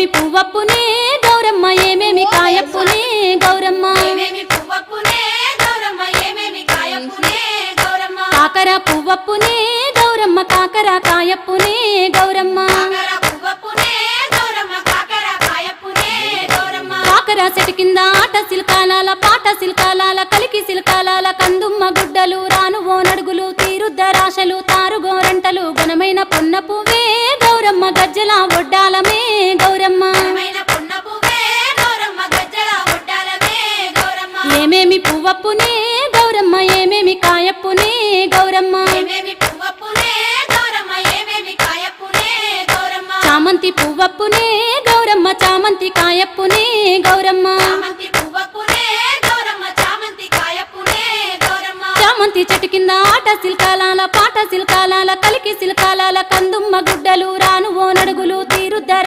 ఏమేమి పువ్వప్పునే గౌరమ్మ ఏమేమి కాయప్పునే గౌరమ్మ కాకర పువ్వప్పునే గౌరమ్మ కాకర కాయప్పునే గౌరమ్మ కాకర చెట్టు కింద ఆట సిల్కాలాల పాట సిల్కాలాల కలికి సిల్కాలాల కందుమ్మ గుడ్డలు రాను ఓ నడుగులు తీరుద్దరాశలు తారుగోరంటలు ఘనమైన పొన్న పువ్వే గౌరమ్మ గజ్జల ఒడ్డాలమే గౌరమ్మ ఏమేమి పువ్వప్పునే గౌరమ్మ ఏమేమి కాయప్పునే గౌరమ్మ చామంతి పువ్వప్పునే గౌరమ్మ చామంతి కాయప్పునే గౌరమ్మ చామంతి చెట్టు కింద ఆట సిల్కాలాల పాట సిల్కాలాల కలికి సిల్కాలాల కందుమ్మ గుడ్డలు